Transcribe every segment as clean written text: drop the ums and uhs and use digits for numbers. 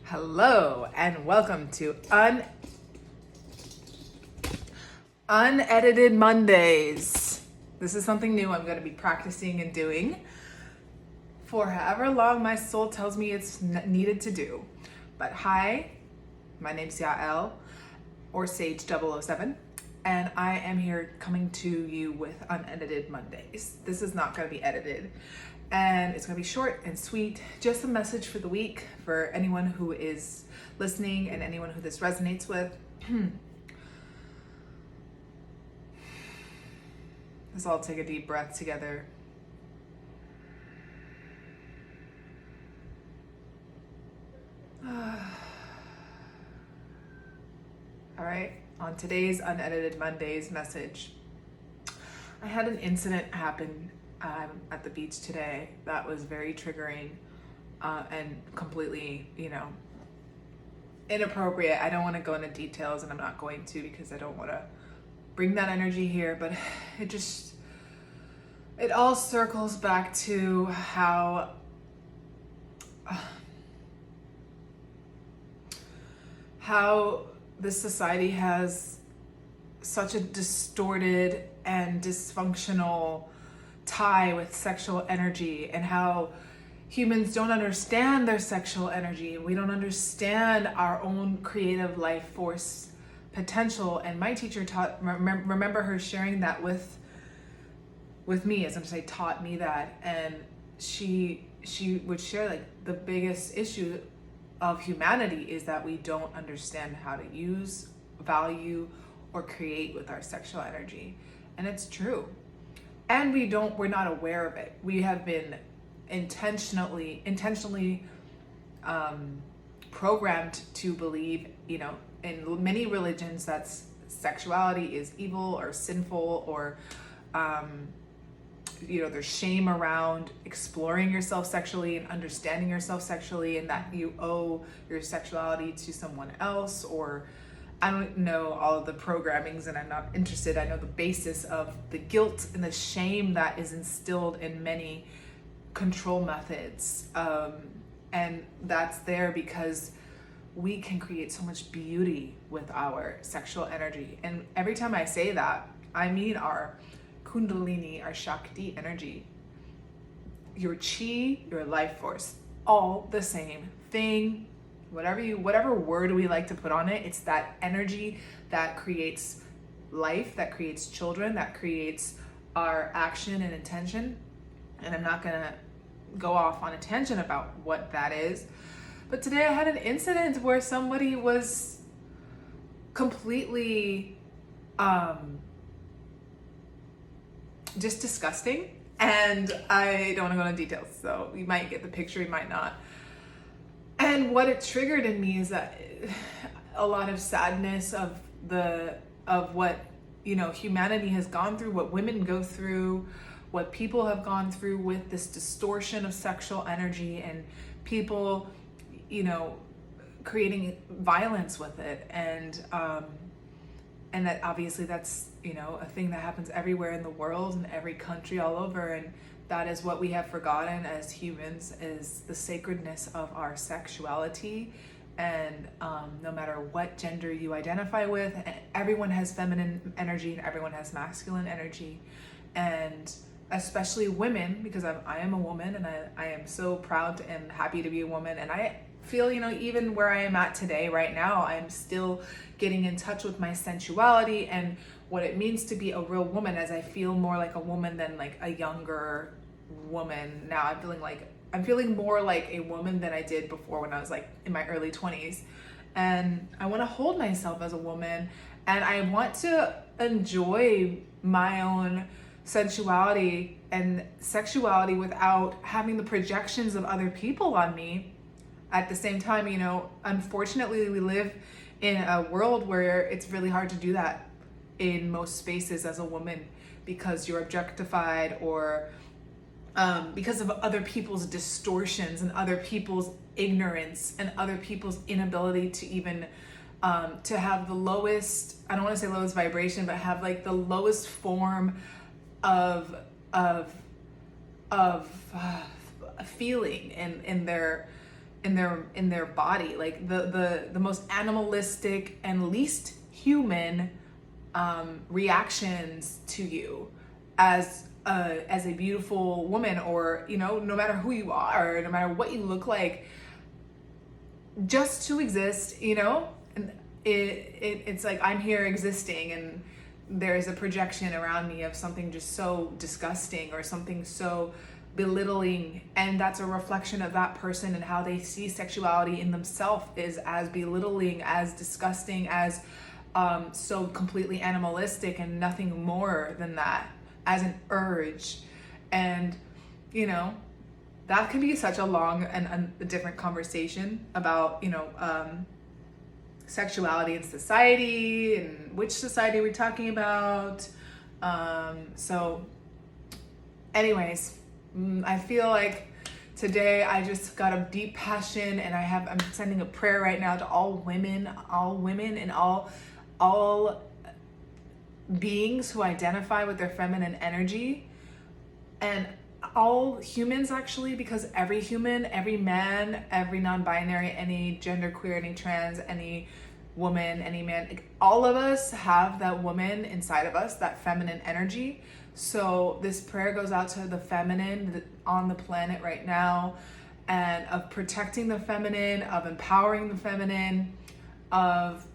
Hello and welcome to Unedited Mondays. This is something new I'm going to be practicing and doing for however long my soul tells me it's needed to do. But hi, my name's Yael, or Sage007, and I am here coming to you with Unedited Mondays. This is not going to be edited, and it's going to be short and sweet, just a message for the week for anyone who is listening and anyone who this resonates with. Let's all take a deep breath together. All right, on today's Unedited Mondays message, I had an incident happen at the beach today that was very triggering and completely, inappropriate. I don't want to go into details, and I'm not going to because I don't want to bring that energy here, but it all circles back to how this society has such a distorted and dysfunctional tie with sexual energy, and how humans don't understand their sexual energy. We don't understand our own creative life force potential. And my teacher remember her sharing that with me, as I'm saying, taught me that. And she would share, like, the biggest issue of humanity is that we don't understand how to use, value, or create with our sexual energy. And it's true. And we're not aware of it. We have been intentionally programmed to believe, in many religions, that sexuality is evil or sinful, or there's shame around exploring yourself sexually and understanding yourself sexually, and that you owe your sexuality to someone else, or I don't know all of the programmings, and I'm not interested. I know the basis of the guilt and the shame that is instilled in many control methods. And that's there because we can create so much beauty with our sexual energy. And every time I say that, I mean our Kundalini, our Shakti energy, your chi, your life force, all the same thing. Whatever word we like to put on it, it's that energy that creates life, that creates children, that creates our action and intention. And I'm not gonna go off on a tangent about what that is. But today I had an incident where somebody was completely just disgusting. And I don't want to go into details, so you might get the picture, you might not. And what it triggered in me is that a lot of sadness of what humanity has gone through, what women go through, what people have gone through with this distortion of sexual energy, and people creating violence with it, and that obviously that's a thing that happens everywhere in the world, in every country, all over. And that is what we have forgotten as humans, is the sacredness of our sexuality. And no matter what gender you identify with, everyone has feminine energy and everyone has masculine energy. And especially women, because I am a woman, and I am so proud and happy to be a woman. And I feel, even where I am at today, right now, I'm still getting in touch with my sensuality and what it means to be a real woman, as I feel more like a woman than like a younger woman. Now I'm feeling more like a woman than I did before, when I was like in my early 20s. And I want to hold myself as a woman, and I want to enjoy my own sensuality and sexuality without having the projections of other people on me. At the same time, unfortunately, we live in a world where it's really hard to do that in most spaces as a woman, because you're objectified, or because of other people's distortions and other people's ignorance and other people's inability to even to have the lowest, I don't want to say lowest vibration, but have like the lowest form of feeling in their in their body, like the most animalistic and least human reactions to you as a beautiful woman, or no matter who you are, no matter what you look like, just to exist, and it's like I'm here existing, and there's a projection around me of something just so disgusting or something so belittling, and that's a reflection of that person and how they see sexuality in themselves is as belittling, as disgusting, as so completely animalistic and nothing more than that, as an urge. And that can be such a long and a different conversation about sexuality in society, and which society we're talking about. So anyways, I feel like today I just got a deep passion, and I'm sending a prayer right now to all women and all beings who identify with their feminine energy, and all humans actually, because every human, every man, every non-binary, any genderqueer, any trans, any woman, any man, like, all of us have that woman inside of us, that feminine energy. So this prayer goes out to the feminine on the planet right now, and of protecting the feminine, of empowering the feminine, of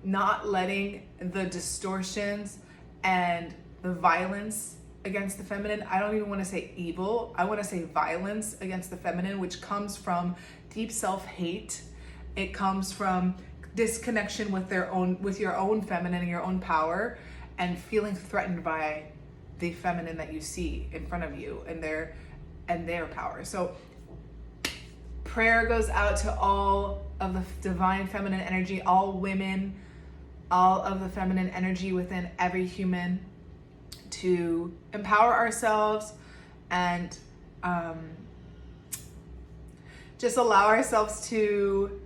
not letting the distortions and the violence against the feminine. I don't even want to say evil. I want to say violence against the feminine, which comes from deep self-hate. It comes from disconnection with your own feminine and your own power, and feeling threatened by the feminine that you see in front of you and their power. So prayer goes out to all of the divine feminine energy, all women, all of the feminine energy within every human, to empower ourselves and just allow ourselves to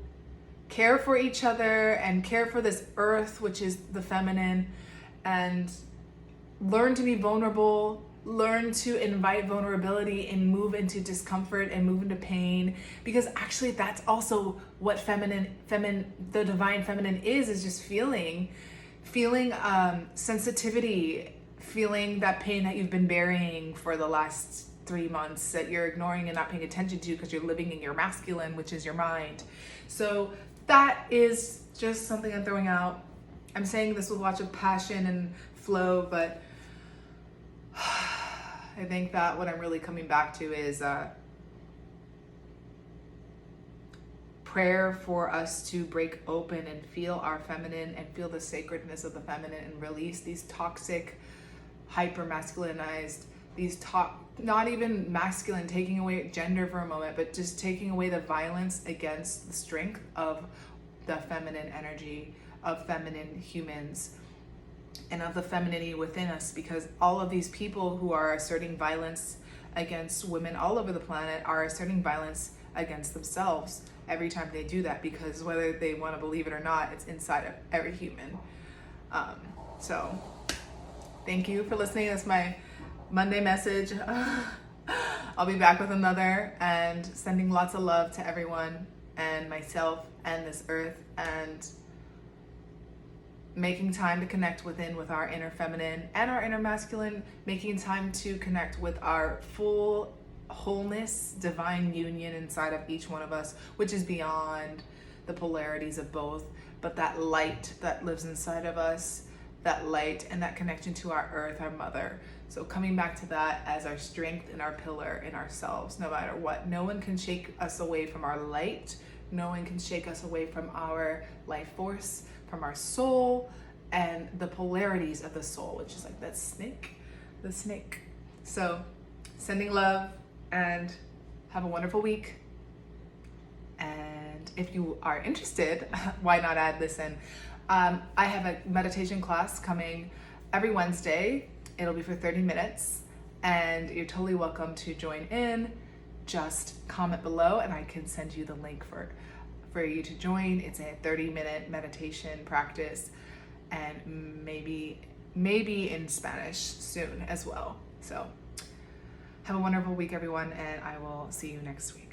care for each other and care for this earth, which is the feminine, and learn to be vulnerable, learn to invite vulnerability and move into discomfort and move into pain, because actually that's also what the divine feminine is just feeling sensitivity, feeling that pain that you've been burying for the last 3 months, that you're ignoring and not paying attention to because you're living in your masculine, which is your mind. So that is just something I'm throwing out. I'm saying this with lots of passion and flow, but I think that what I'm really coming back to is prayer for us to break open and feel our feminine and feel the sacredness of the feminine, and release these toxic, hyper masculinized, not even masculine, taking away gender for a moment, but just taking away the violence against the strength of the feminine energy, of feminine humans, and of the femininity within us. Because all of these people who are asserting violence against women all over the planet are asserting violence against themselves every time they do that, because whether they want to believe it or not, it's inside of every human. So thank you for listening. That's my Monday message. I'll be back with another, and sending lots of love to everyone and myself and this earth, and making time to connect with our inner feminine and our inner masculine, making time to connect with our full wholeness, divine union inside of each one of us, which is beyond the polarities of both, but that light that lives inside of us, that light and that connection to our earth, our mother. So coming back to that as our strength and our pillar in ourselves, no matter what. No one can shake us away from our light. No one can shake us away from our life force, from our soul, and the polarities of the soul, which is like that the snake. So sending love, and have a wonderful week. And if you are interested, why not add this in? I have a meditation class coming every Wednesday. It'll be for 30 minutes, and you're totally welcome to join in. Just comment below and I can send you the link for you to join. It's a 30-minute meditation practice, and maybe in Spanish soon as well. So have a wonderful week, everyone, and I will see you next week.